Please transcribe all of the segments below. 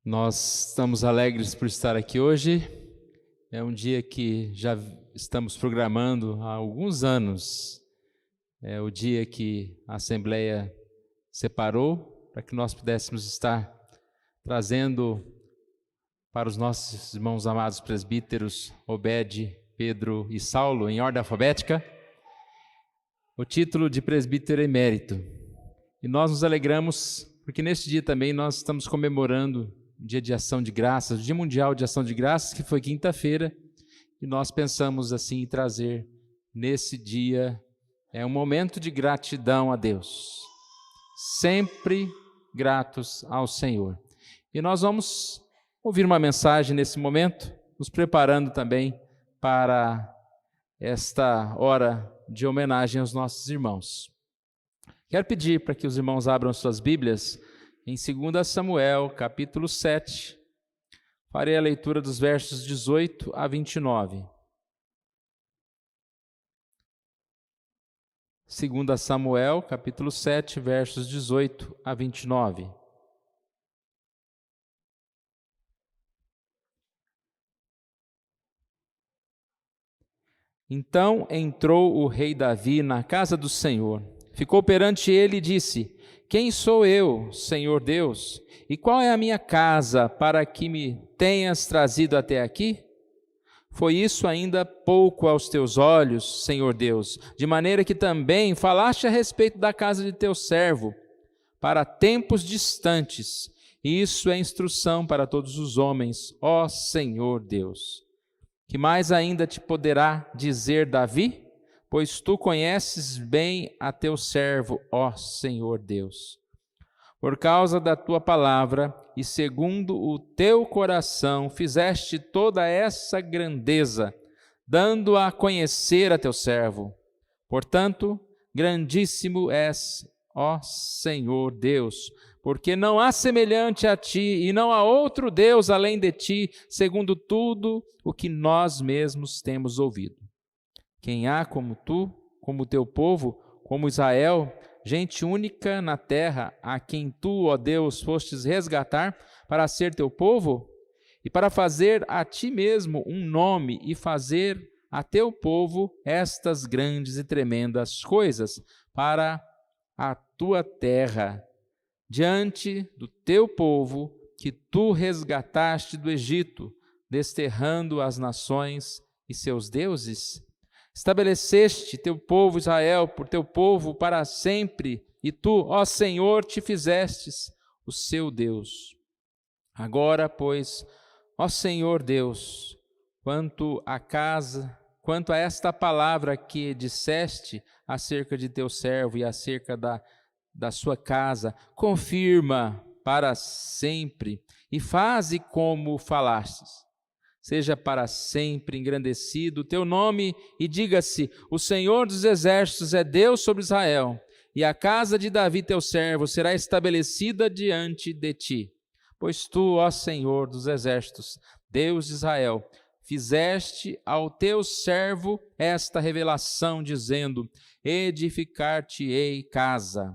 Nós estamos alegres por estar aqui hoje. É um dia que já estamos programando há alguns anos. É o dia que a Assembleia separou para que nós pudéssemos estar trazendo para os nossos irmãos amados presbíteros, Obed, Pedro e Saulo, em ordem alfabética, o título de presbítero emérito. E nós nos alegramos porque neste dia também nós estamos comemorando o Dia de Ação de Graças, o Dia Mundial de Ação de Graças, que foi quinta-feira, e nós pensamos assim em trazer nesse dia um momento de gratidão a Deus, sempre gratos ao Senhor. E nós vamos ouvir uma mensagem nesse momento, nos preparando também para esta hora de homenagem aos nossos irmãos. Quero pedir para que os irmãos abram suas Bíblias em 2 Samuel, capítulo 7. Farei a leitura dos versos 18 a 29. 2 Samuel, capítulo 7, versos 18 a 29. Então entrou o rei Davi na casa do Senhor. Ficou perante ele e disse: Quem sou eu, Senhor Deus? E qual é a minha casa para que me tenhas trazido até aqui? Foi isso ainda pouco aos teus olhos, Senhor Deus, de maneira que também falaste a respeito da casa de teu servo, para tempos distantes. E isso é instrução para todos os homens, ó Senhor Deus. Que mais ainda te poderá dizer Davi? Pois tu conheces bem a teu servo, ó Senhor Deus. Por causa da tua palavra e segundo o teu coração, fizeste toda essa grandeza, dando a conhecer a teu servo. Portanto, grandíssimo és, ó Senhor Deus, porque não há semelhante a ti e não há outro Deus além de ti, segundo tudo o que nós mesmos temos ouvido. Quem há como tu, como teu povo, como Israel, gente única na terra, a quem tu, ó Deus, fostes resgatar para ser teu povo e para fazer a ti mesmo um nome e fazer a teu povo estas grandes e tremendas coisas para a tua terra, diante do teu povo que tu resgataste do Egito, desterrando as nações e seus deuses? Estabeleceste teu povo Israel por teu povo para sempre, e tu, ó Senhor, te fizestes o seu Deus. Agora, pois, ó Senhor Deus, quanto a esta palavra que disseste acerca de teu servo e acerca da sua casa, confirma para sempre e faze como falastes. Seja para sempre engrandecido o teu nome e diga-se: o Senhor dos exércitos é Deus sobre Israel, e a casa de Davi teu servo será estabelecida diante de ti. Pois tu, ó Senhor dos exércitos, Deus de Israel, fizeste ao teu servo esta revelação, dizendo: edificar-te-ei casa.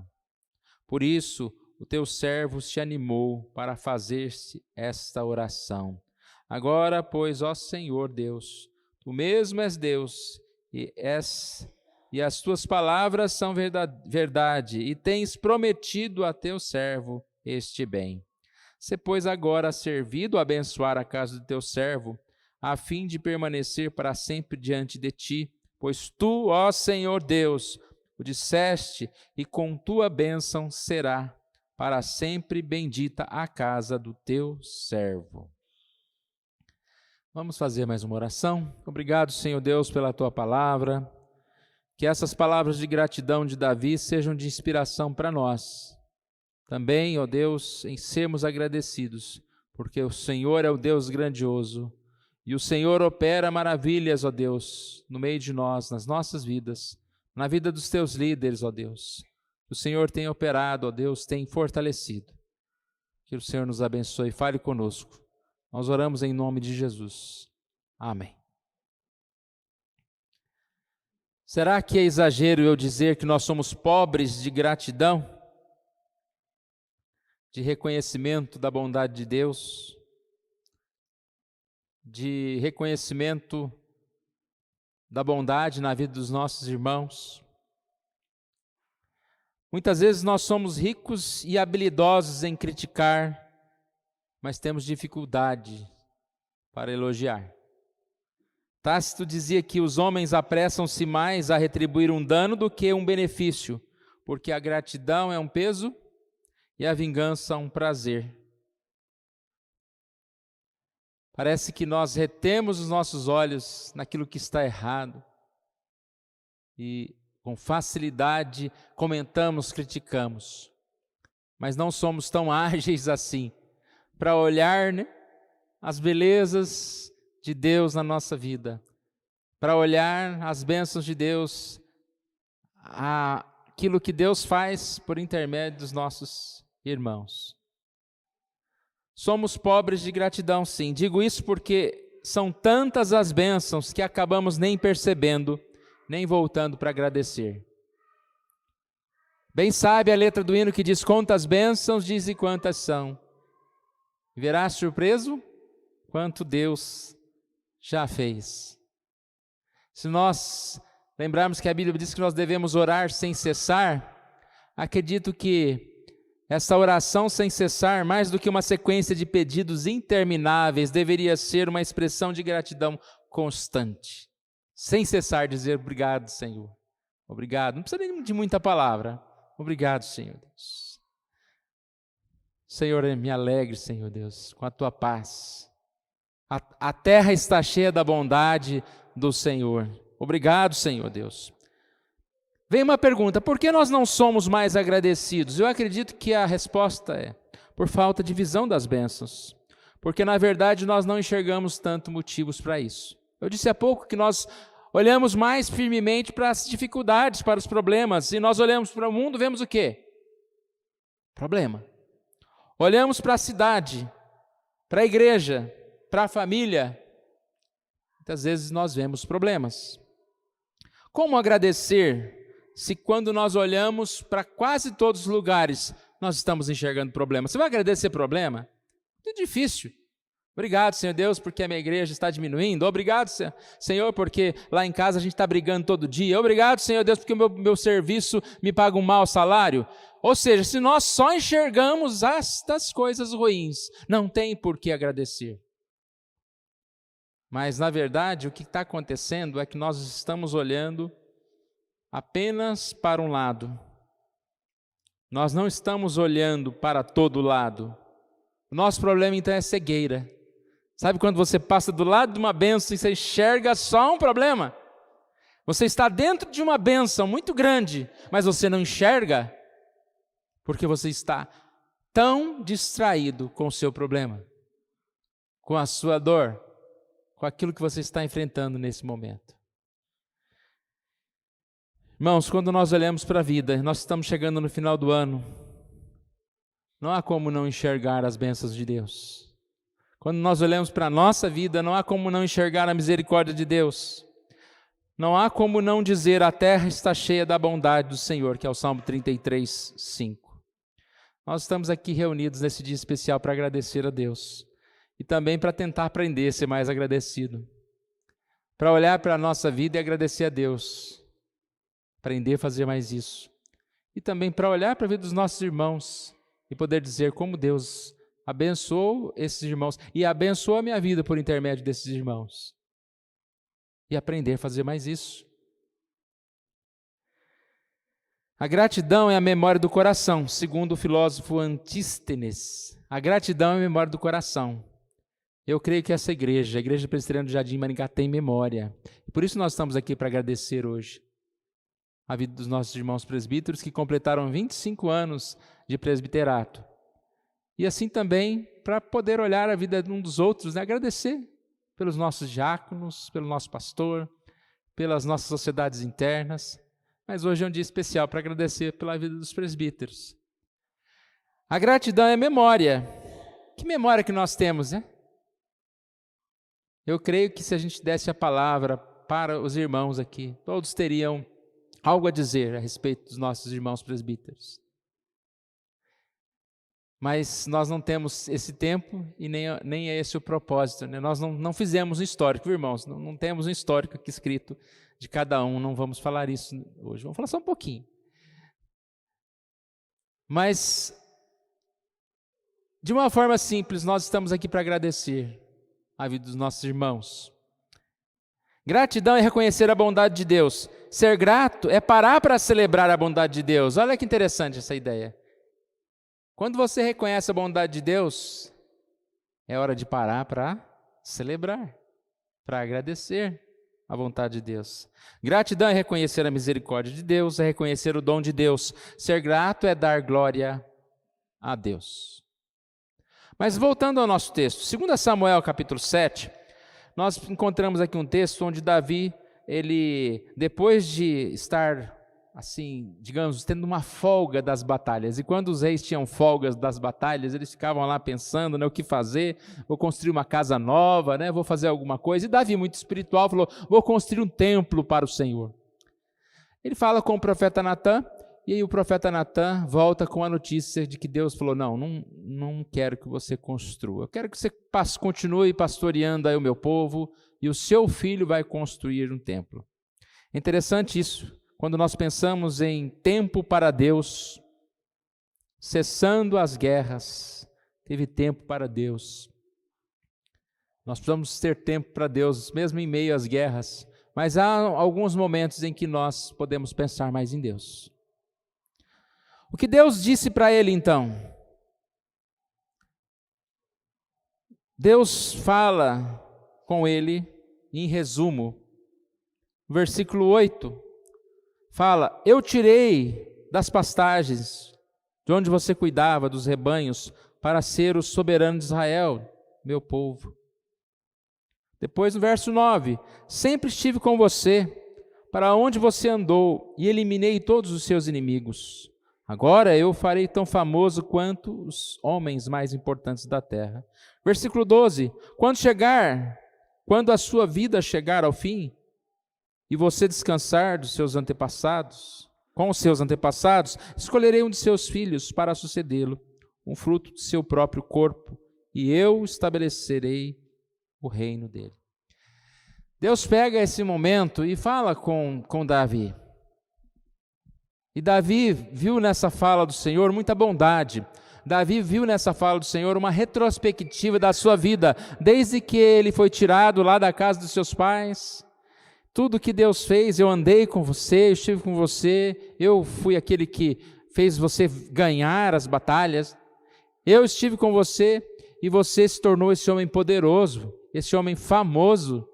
Por isso o teu servo se animou para fazer-se esta oração. Agora, pois, ó Senhor Deus, tu mesmo és Deus, e as tuas palavras são verdade, e tens prometido a teu servo este bem. Se, pois, agora servido abençoar a casa do teu servo, a fim de permanecer para sempre diante de ti, pois tu, ó Senhor Deus, o disseste, e com tua bênção será para sempre bendita a casa do teu servo. Vamos fazer mais uma oração. Obrigado, Senhor Deus, pela tua palavra. Que essas palavras de gratidão de Davi sejam de inspiração para nós. Também, ó Deus, em sermos agradecidos, porque o Senhor é o Deus grandioso e o Senhor opera maravilhas, ó Deus, no meio de nós, nas nossas vidas, na vida dos teus líderes, ó Deus. O Senhor tem operado, ó Deus, tem fortalecido. Que o Senhor nos abençoe e fale conosco. Nós oramos em nome de Jesus. Amém. Será que é exagero eu dizer que nós somos pobres de gratidão? de reconhecimento da bondade de Deus, de reconhecimento da bondade na vida dos nossos irmãos. Muitas vezes nós somos ricos e habilidosos em criticar, mas temos dificuldade para elogiar. Tácito dizia que os homens apressam-se mais a retribuir um dano do que um benefício, porque a gratidão é um peso e a vingança um prazer. Parece que nós retemos os nossos olhos naquilo que está errado e com facilidade comentamos, criticamos, mas não somos tão ágeis assim para olhar, as belezas de Deus na nossa vida, para olhar as bênçãos de Deus, aquilo que Deus faz por intermédio dos nossos irmãos. Somos pobres de gratidão, sim. Digo isso porque são tantas as bênçãos que acabamos nem percebendo, nem voltando para agradecer. Bem sabe a letra do hino que diz: quantas bênçãos, diz, e quantas são. Verás surpreso quanto Deus já fez. Se nós lembrarmos que a Bíblia diz que nós devemos orar sem cessar, acredito que essa oração sem cessar, mais do que uma sequência de pedidos intermináveis, deveria ser uma expressão de gratidão constante. Sem cessar dizer obrigado, Senhor. Obrigado. Não precisa nem de muita palavra. Obrigado, Senhor Deus. Senhor, me alegre, Senhor Deus, com a tua paz. A terra está cheia da bondade do Senhor. Obrigado, Senhor Deus. Vem uma pergunta: por que nós não somos mais agradecidos? Eu acredito que a resposta é por falta de visão das bênçãos. Porque, na verdade, nós não enxergamos tanto motivos para isso. Eu disse há pouco que nós olhamos mais firmemente para as dificuldades, para os problemas. E nós olhamos para o mundo, vemos o quê? Problema. Olhamos para a cidade, para a igreja, para a família. Muitas vezes nós vemos problemas. Como agradecer se quando nós olhamos para quase todos os lugares, nós estamos enxergando problemas? Você vai agradecer problema? Muito difícil. Obrigado, Senhor Deus, porque a minha igreja está diminuindo. Obrigado, Senhor, porque lá em casa a gente está brigando todo dia. Obrigado, Senhor Deus, porque o meu serviço me paga um mau salário. Ou seja, se nós só enxergamos estas coisas ruins, não tem por que agradecer. Mas, na verdade, o que está acontecendo é que nós estamos olhando apenas para um lado. Nós não estamos olhando para todo lado. O nosso problema, então, é cegueira. Sabe quando você passa do lado de uma bênção e você enxerga só um problema? Você está dentro de uma bênção muito grande, mas você não enxerga porque você está tão distraído com o seu problema, com a sua dor, com aquilo que você está enfrentando nesse momento. Irmãos, quando nós olhamos para a vida, nós estamos chegando no final do ano, não há como não enxergar as bênçãos de Deus. Quando nós olhamos para a nossa vida, não há como não enxergar a misericórdia de Deus. Não há como não dizer: a terra está cheia da bondade do Senhor, que é o Salmo 33, 5. Nós estamos aqui reunidos nesse dia especial para agradecer a Deus. E também para tentar aprender a ser mais agradecido. Para olhar para a nossa vida e agradecer a Deus. Aprender a fazer mais isso. E também para olhar para a vida dos nossos irmãos e poder dizer como Deus abençoou esses irmãos e abençoou a minha vida por intermédio desses irmãos. E aprender a fazer mais isso. A gratidão é a memória do coração, segundo o filósofo Antístenes. A gratidão é a memória do coração. Eu creio que essa igreja, a Igreja Presbiteriana do Jardim Maringá, tem memória. E por isso nós estamos aqui para agradecer hoje a vida dos nossos irmãos presbíteros que completaram 25 anos de presbiterato. E assim também para poder olhar a vida de um dos outros, agradecer pelos nossos diáconos, pelo nosso pastor, pelas nossas sociedades internas. Mas hoje é um dia especial para agradecer pela vida dos presbíteros. A gratidão é memória. Que memória que nós temos, né? Eu creio que se a gente desse a palavra para os irmãos aqui, todos teriam algo a dizer a respeito dos nossos irmãos presbíteros. Mas nós não temos esse tempo e nem é esse o propósito, né? Nós não fizemos um histórico, viu, irmãos? Não temos um histórico aqui escrito de cada um, não vamos falar isso hoje, vamos falar só um pouquinho. Mas, de uma forma simples, nós estamos aqui para agradecer a vida dos nossos irmãos. Gratidão é reconhecer a bondade de Deus. Ser grato é parar para celebrar a bondade de Deus. Olha que interessante essa ideia. Quando você reconhece a bondade de Deus, é hora de parar para celebrar, para agradecer a vontade de Deus. Gratidão é reconhecer a misericórdia de Deus, é reconhecer o dom de Deus. Ser grato é dar glória a Deus. Mas voltando ao nosso texto, 2 Samuel capítulo 7, nós encontramos aqui um texto onde Davi, ele, depois de estar, assim, digamos, tendo uma folga das batalhas, e quando os reis tinham folgas das batalhas, eles ficavam lá pensando, né, o que fazer, vou construir uma casa nova, né, vou fazer alguma coisa, e Davi, muito espiritual, falou, vou construir um templo para o Senhor. Ele fala com o profeta Natã, e aí o profeta Natã volta com a notícia de que Deus falou, não quero que você construa, eu quero que você continue pastoreando aí o meu povo, e o seu filho vai construir um templo. É interessante isso, quando nós pensamos em tempo para Deus, cessando as guerras, teve tempo para Deus. Nós precisamos ter tempo para Deus, mesmo em meio às guerras, mas há alguns momentos em que nós podemos pensar mais em Deus. O que Deus disse para ele então? Deus fala com ele, em resumo, versículo 8, fala, eu tirei das pastagens, de onde você cuidava dos rebanhos, para ser o soberano de Israel, meu povo. Depois no verso 9, sempre estive com você, para onde você andou, e eliminei todos os seus inimigos. Agora eu farei tão famoso quanto os homens mais importantes da terra. Versículo 12, quando a sua vida chegar ao fim, e você descansar dos seus antepassados, com os seus antepassados, escolherei um de seus filhos para sucedê-lo, um fruto de seu próprio corpo, e eu estabelecerei o reino dele. Deus pega esse momento e fala com Davi. E Davi viu nessa fala do Senhor muita bondade. Davi viu nessa fala do Senhor uma retrospectiva da sua vida, desde que ele foi tirado lá da casa dos seus pais. Tudo que Deus fez, eu andei com você, eu estive com você, eu fui aquele que fez você ganhar as batalhas. Eu estive com você e você se tornou esse homem poderoso, esse homem famoso.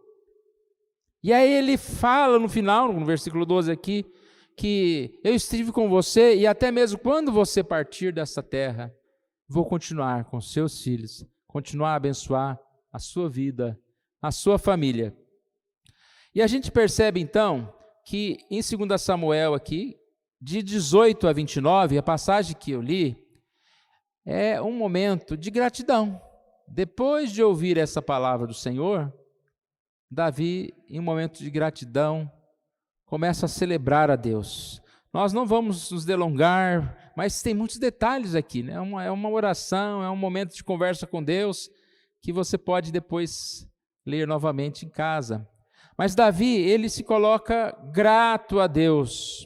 E aí ele fala no final, no versículo 12 aqui, que eu estive com você e até mesmo quando você partir dessa terra, vou continuar com seus filhos, continuar a abençoar a sua vida, a sua família. E a gente percebe então que em 2 Samuel aqui, de 18 a 29, a passagem que eu li, é um momento de gratidão. Depois de ouvir essa palavra do Senhor, Davi, em um momento de gratidão, começa a celebrar a Deus. Nós não vamos nos delongar, mas tem muitos detalhes aqui, né? É uma oração, é um momento de conversa com Deus, que você pode depois ler novamente em casa. Mas Davi, ele se coloca grato a Deus.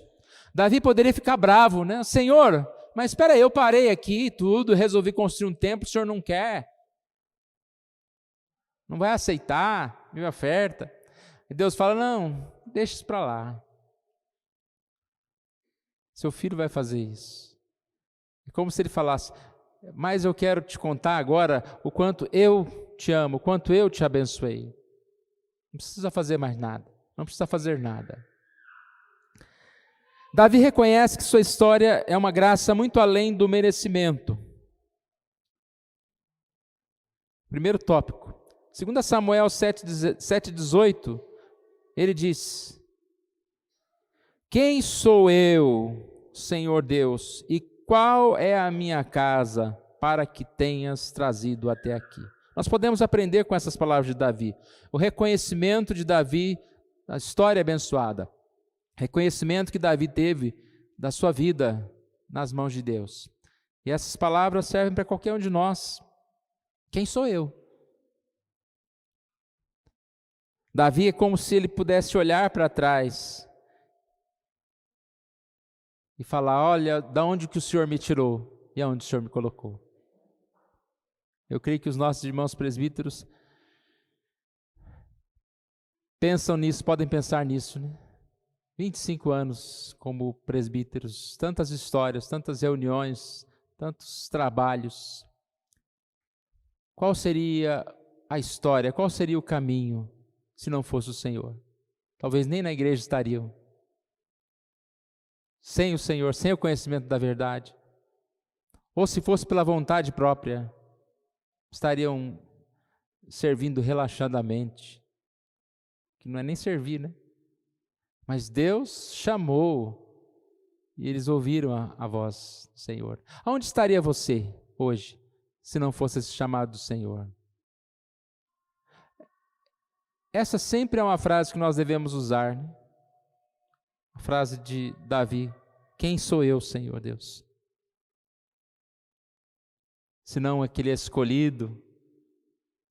Davi poderia ficar bravo, né? Senhor, mas espera aí, eu parei aqui tudo, resolvi construir um templo, o Senhor não quer? Não vai aceitar minha oferta? E Deus fala, não, deixa isso para lá. Seu filho vai fazer isso. É como se ele falasse, mas eu quero te contar agora o quanto eu te amo, o quanto eu te abençoei. Não precisa fazer mais nada, não precisa fazer nada. Davi reconhece que sua história é uma graça muito além do merecimento. Primeiro tópico. 2 Samuel 7,18, ele diz, quem sou eu, Senhor Deus, e qual é a minha casa para que tenhas trazido até aqui? Nós podemos aprender com essas palavras de Davi, o reconhecimento de Davi, da história abençoada, reconhecimento que Davi teve da sua vida nas mãos de Deus. E essas palavras servem para qualquer um de nós. Quem sou eu? Davi é como se ele pudesse olhar para trás e falar: olha, da onde que o Senhor me tirou e aonde o Senhor me colocou. Eu creio que os nossos irmãos presbíteros pensam nisso, podem pensar nisso, né? 25 anos como presbíteros, tantas histórias, tantas reuniões, tantos trabalhos. Qual seria a história, qual seria o caminho se não fosse o Senhor? Talvez nem na igreja estariam. Sem o Senhor, sem o conhecimento da verdade. Ou se fosse pela vontade própria, estariam servindo relaxadamente. Que não é nem servir, né? Mas Deus chamou e eles ouviram a voz do Senhor. Aonde estaria você hoje, se não fosse esse chamado do Senhor? Essa sempre é uma frase que nós devemos usar, né? A frase de Davi: quem sou eu, Senhor Deus? Senão aquele escolhido,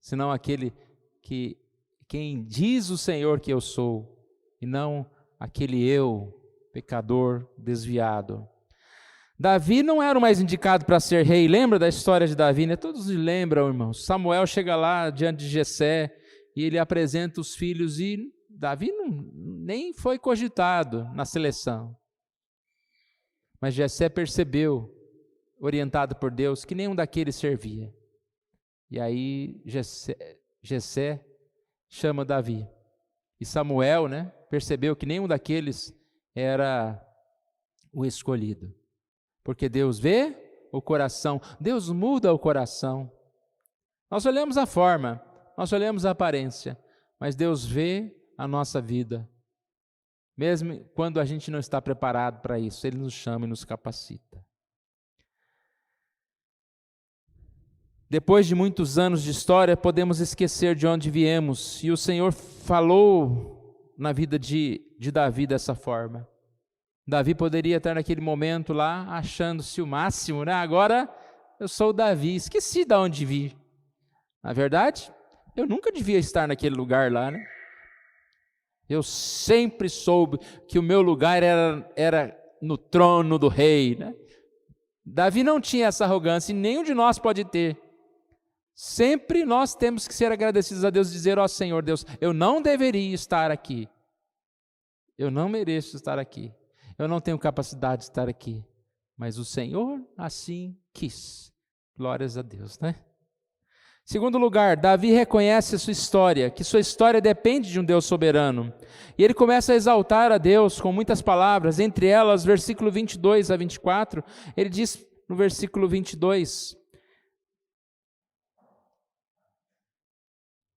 senão aquele que quem diz o Senhor que eu sou, e não aquele eu, pecador, desviado. Davi não era o mais indicado para ser rei. Lembra da história de Davi, né? Todos lembram, irmãos. Samuel chega lá diante de Jessé e ele apresenta os filhos e Davi nem foi cogitado na seleção. Mas Jessé percebeu, orientado por Deus, que nenhum daqueles servia. E aí Jessé chama Davi. E Samuel, né, percebeu que nenhum daqueles era o escolhido. Porque Deus vê o coração, Deus muda o coração. Nós olhamos a forma, nós olhamos a aparência, mas Deus vê a nossa vida. Mesmo quando a gente não está preparado para isso, Ele nos chama e nos capacita. Depois de muitos anos de história, podemos esquecer de onde viemos, e o Senhor falou na vida de Davi dessa forma. Davi poderia estar naquele momento lá, achando-se o máximo, né? Agora eu sou o Davi, esqueci de onde vi. Na verdade, eu nunca devia estar naquele lugar lá, né? Eu sempre soube que o meu lugar era no trono do rei, né? Davi não tinha essa arrogância e nenhum de nós pode ter. Sempre nós temos que ser agradecidos a Deus e dizer: ó Senhor Deus, eu não deveria estar aqui. Eu não mereço estar aqui. Eu não tenho capacidade de estar aqui. Mas o Senhor assim quis. Glórias a Deus, né? Segundo lugar, Davi reconhece a sua história, que sua história depende de um Deus soberano. E ele começa a exaltar a Deus com muitas palavras, entre elas, versículo 22 a 24, ele diz no versículo 22,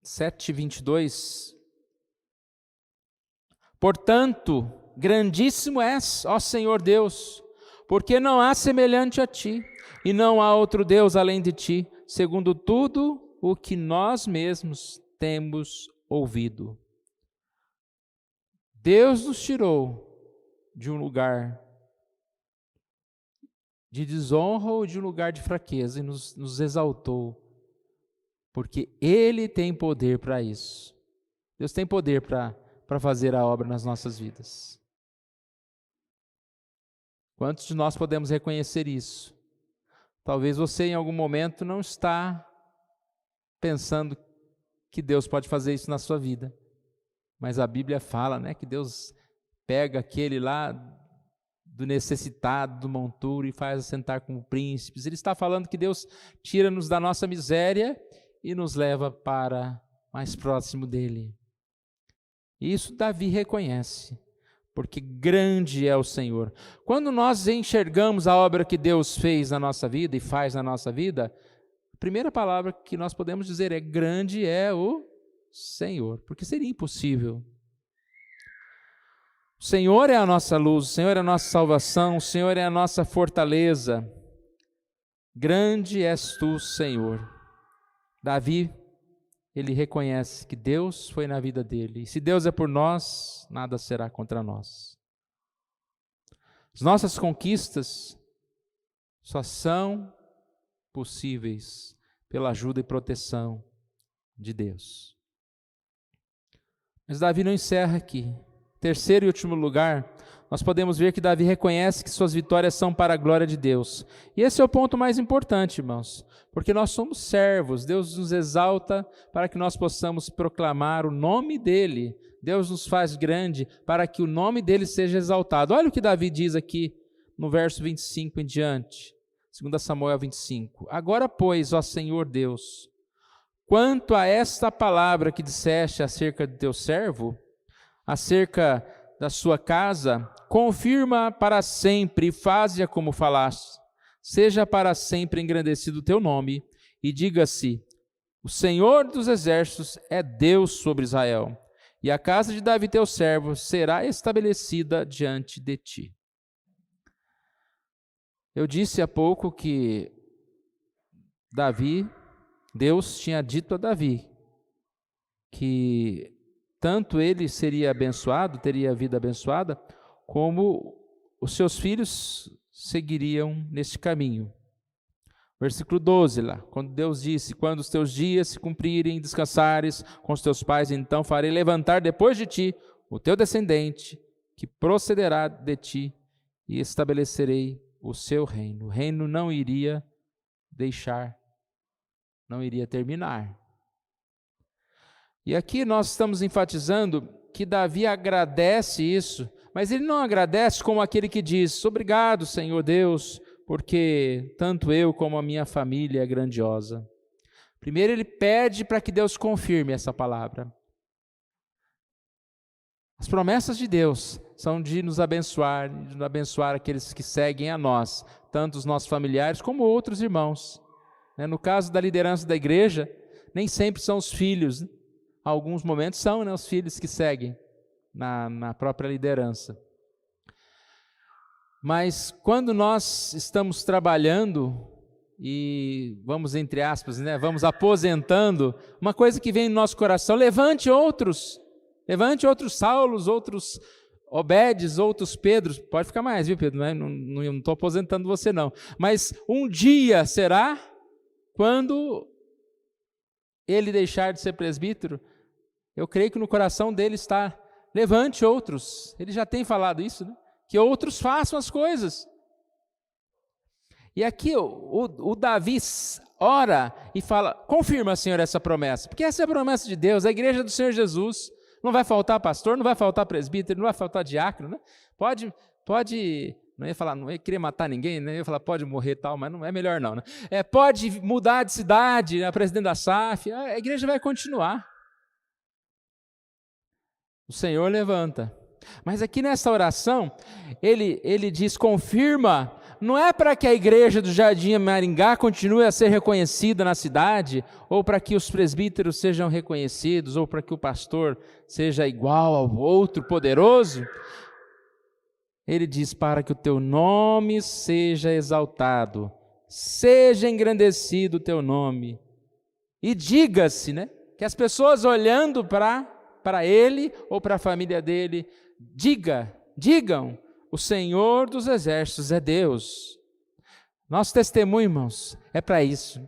7:22, portanto, grandíssimo és, ó Senhor Deus, porque não há semelhante a ti, e não há outro Deus além de ti, segundo tudo o que nós mesmos temos ouvido. Deus nos tirou de um lugar de desonra ou de um lugar de fraqueza e nos exaltou, porque Ele tem poder para isso. Deus tem poder para fazer a obra nas nossas vidas. Quantos de nós podemos reconhecer isso? Talvez você em algum momento não está pensando que Deus pode fazer isso na sua vida. Mas a Bíblia fala, né, que Deus pega aquele lá do necessitado, do monturo e faz assentar como príncipes. Ele está falando que Deus tira-nos da nossa miséria e nos leva para mais próximo dele. E isso Davi reconhece, porque grande é o Senhor. Quando nós enxergamos a obra que Deus fez na nossa vida e faz na nossa vida, a primeira palavra que nós podemos dizer é: grande é o Senhor, porque seria impossível. O Senhor é a nossa luz, o Senhor é a nossa salvação, o Senhor é a nossa fortaleza. Grande és tu, Senhor. Davi, ele reconhece que Deus foi na vida dele. E se Deus é por nós, nada será contra nós. As nossas conquistas só são possíveis pela ajuda e proteção de Deus. Mas Davi não encerra aqui. Terceiro e último lugar, nós podemos ver que Davi reconhece que suas vitórias são para a glória de Deus. E esse é o ponto mais importante, irmãos, porque nós somos servos, Deus nos exalta para que nós possamos proclamar o nome dEle. Deus nos faz grande para que o nome dEle seja exaltado. Olha o que Davi diz aqui no verso 25 em diante, 2 Samuel 25. Agora, pois, ó Senhor Deus, quanto a esta palavra que disseste acerca de teu servo, acerca da sua casa, confirma para sempre e faze-a como falaste. Seja para sempre engrandecido o teu nome, e diga-se, o Senhor dos exércitos é Deus sobre Israel, e a casa de Davi teu servo será estabelecida diante de ti. Eu disse há pouco que Deus tinha dito a Davi que tanto ele seria abençoado, teria a vida abençoada, como os seus filhos seguiriam neste caminho. Versículo 12 lá, quando Deus disse, quando os teus dias se cumprirem, descansares com os teus pais, então farei levantar depois de ti o teu descendente, que procederá de ti, e estabelecerei o seu reino. O reino não iria terminar. E aqui nós estamos enfatizando que Davi agradece isso, mas ele não agradece como aquele que diz, obrigado, Senhor Deus, porque tanto eu como a minha família é grandiosa. Primeiro ele pede para que Deus confirme essa palavra. As promessas de Deus são de nos abençoar aqueles que seguem a nós, tanto os nossos familiares como outros irmãos. No caso da liderança da igreja, nem sempre são os filhos, alguns momentos são os filhos que seguem na própria liderança. Mas quando nós estamos trabalhando e vamos, entre aspas, vamos aposentando, uma coisa que vem no nosso coração, levante outros Saulos, outros Obedes, outros Pedros, pode ficar mais, viu, Pedro? Não estou aposentando você não, mas um dia será quando ele deixar de ser presbítero, eu creio que no coração dele está, levante outros, ele já tem falado isso, que outros façam as coisas. E aqui o Davi ora e fala, confirma, Senhor, essa promessa, porque essa é a promessa de Deus, a igreja do Senhor Jesus, não vai faltar pastor, não vai faltar presbítero, não vai faltar diácono, Pode, não ia querer matar ninguém, ia falar pode morrer e tal, mas não é melhor não, pode mudar de cidade, a presidente da SAF, a igreja vai continuar. O Senhor levanta. Mas aqui nessa oração, ele diz, confirma, não é para que a igreja do Jardim Maringá continue a ser reconhecida na cidade, ou para que os presbíteros sejam reconhecidos, ou para que o pastor seja igual ao outro poderoso. Ele diz, para que o teu nome seja exaltado, seja engrandecido o teu nome. E diga-se, que as pessoas olhando para ele ou para a família dele, digam, o Senhor dos exércitos é Deus. Nosso testemunho, irmãos, é para isso.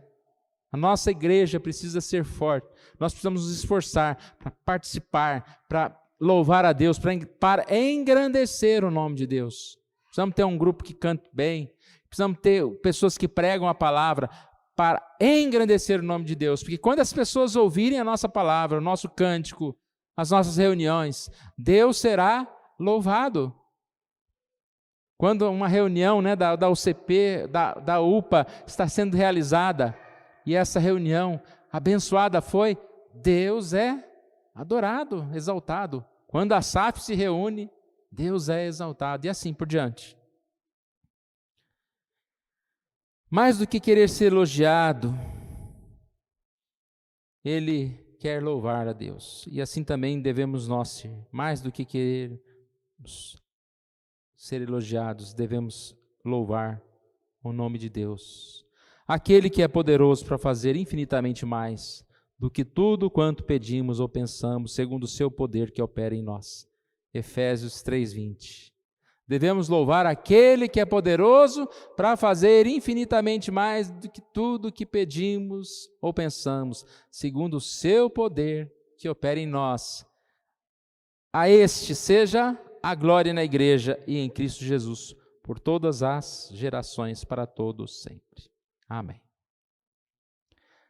A nossa igreja precisa ser forte, nós precisamos nos esforçar para participar, para louvar a Deus, para engrandecer o nome de Deus. Precisamos ter um grupo que cante bem, precisamos ter pessoas que pregam a palavra para engrandecer o nome de Deus, porque quando as pessoas ouvirem a nossa palavra, o nosso cântico, as nossas reuniões, Deus será louvado. Quando uma reunião da UCP, da UPA está sendo realizada, e essa reunião abençoada foi, Deus é adorado, exaltado. Quando a SAF se reúne, Deus é exaltado, e assim por diante. Mais do que querer ser elogiado, ele quer louvar a Deus. E assim também devemos nós ser. Mais do que querer ser elogiados, devemos louvar o nome de Deus. Aquele que é poderoso para fazer infinitamente mais do que tudo quanto pedimos ou pensamos, segundo o seu poder que opera em nós. Efésios 3:20. Devemos louvar aquele que é poderoso para fazer infinitamente mais do que tudo que pedimos ou pensamos, segundo o seu poder que opera em nós. A este seja a glória na igreja e em Cristo Jesus, por todas as gerações, para todos sempre. Amém.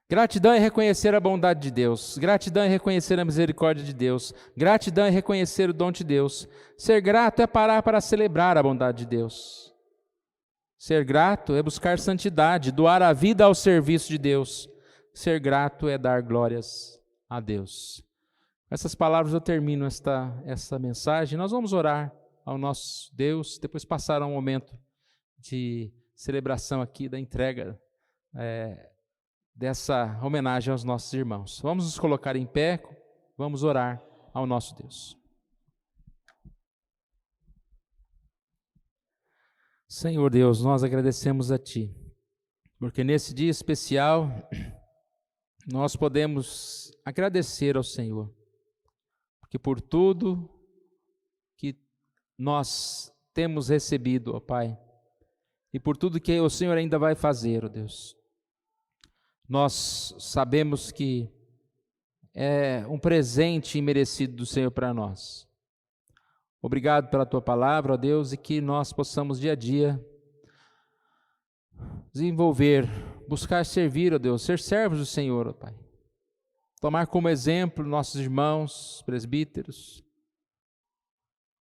Gratidão é reconhecer a bondade de Deus, gratidão é reconhecer a misericórdia de Deus, gratidão é reconhecer o dom de Deus. Ser grato é parar para celebrar a bondade de Deus. Ser grato é buscar santidade, doar a vida ao serviço de Deus. Ser grato é dar glórias a Deus. Com essas palavras eu termino esta mensagem. Nós vamos orar ao nosso Deus, depois passar um momento de celebração aqui, da entrega dessa homenagem aos nossos irmãos. Vamos nos colocar em pé, vamos orar ao nosso Deus. Senhor Deus, nós agradecemos a Ti, porque nesse dia especial nós podemos agradecer ao Senhor, porque por tudo que nós temos recebido, ó Pai, e por tudo que o Senhor ainda vai fazer, ó Deus. Nós sabemos que é um presente imerecido do Senhor para nós. Obrigado pela Tua palavra, ó Deus, e que nós possamos dia a dia desenvolver, buscar servir, ó Deus, ser servos do Senhor, ó Pai. Tomar como exemplo nossos irmãos presbíteros,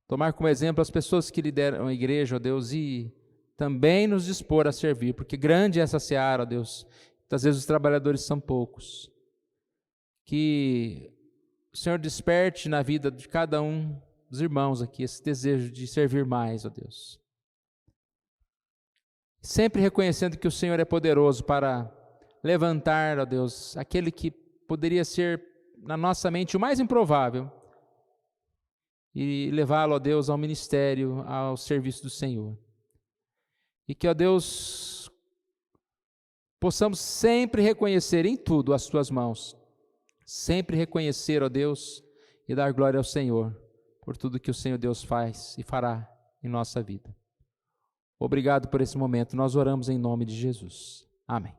tomar como exemplo as pessoas que lideram a igreja, ó Deus, e também nos dispor a servir, porque grande é essa seara, ó Deus. Muitas vezes os trabalhadores são poucos. Que o Senhor desperte na vida de cada um dos irmãos aqui esse desejo de servir mais, ó Deus. Sempre reconhecendo que o Senhor é poderoso para levantar, ó Deus, aquele que poderia ser na nossa mente o mais improvável e levá-lo, ó Deus, ao ministério, ao serviço do Senhor. E que, ó Deus, possamos sempre reconhecer em tudo as Tuas mãos, sempre reconhecer, ó Deus, e dar glória ao Senhor por tudo que o Senhor Deus faz e fará em nossa vida. Obrigado por esse momento, nós oramos em nome de Jesus. Amém.